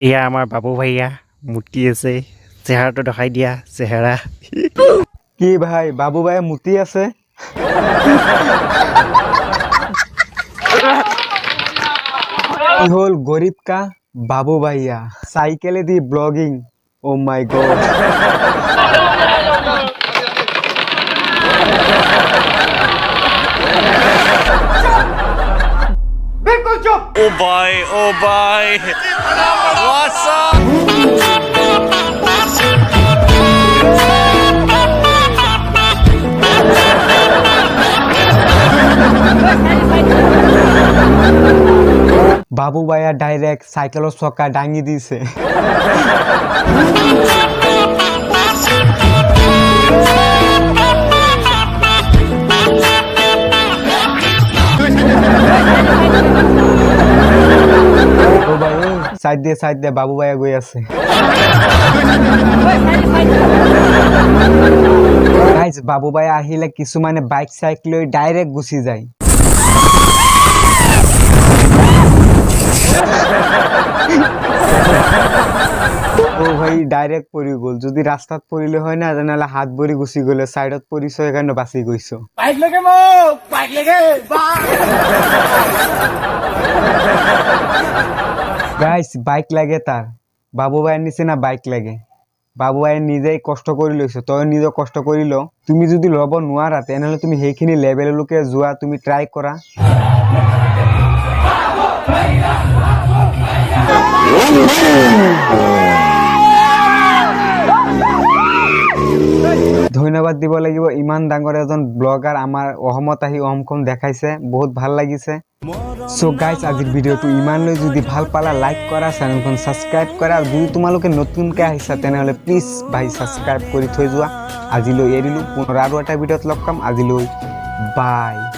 এয়া আমাৰ বাবু ভাইয়া মুতি আছে চেহাৰাটো দেখাই দিয়া চেহাৰা কি ভাই বাবু ভাই মুতি আছে কি হল গরিব কা বাবু ভাইয়া সাইকেলে দি ব্লগিং ও মাই গড बिल्कुल चुप ओ भाई व्हाट्स अप বাবু ভাইয়া ডাইরেক্ট সাইকেলের চকা ডাঙি দিছে ও ভাই সাইড দিয়ে বাবু ভাইয়া গই আছে গাইস বাবু ভাইয়া আহিলে কিছুমানে বাইক সাইকেল লৈ ডাইরেক্ট গুছি যায় ও ভাই ডাইরেক্ট পড়ি গল যদি রাস্তাত পড়িলে হয় না জানালে হাত ভরি গুছি গলে সাইডত পড়িছো এখানে বাঁচি গইছো बाइक लेके মোক बाइक लेके গাইস বাইক লাগে তার বাবু ভাইয়ের নিচে না বাইক লাগে বাবু ভাই নিজেই কষ্ট কৰি লৈছো তই নিজে কষ্ট কৰিল তুমি যদি লব নোৱাৰা তেনেহলে তুমি সেইখিনি লেভেললৈকে যোৱা তুমি ট্ৰাই কৰা ধন্যবাদ দিব লাগিব ইমান ডাঙৰ এজন ব্লগাৰ আমাৰ অসমত আহি অসমখন দেখাইছে বহুত ভাল লাগিছে সো গাইস আজিৰ ভিডিওটো ইমানলৈ যদি ভাল পালা লাইক কৰা চেনেলখন সাবস্ক্ৰাইব কৰা যদি তোমালোকে নতুনকৈ আহিছা তেনেহলে প্লিজ ভাই সাবস্ক্ৰাইব কৰি থৈ যোৱা আজিলৈ এৰিলো পুনৰ আৰু এটা ভিডিওত লগ পাম আজিলৈ বাই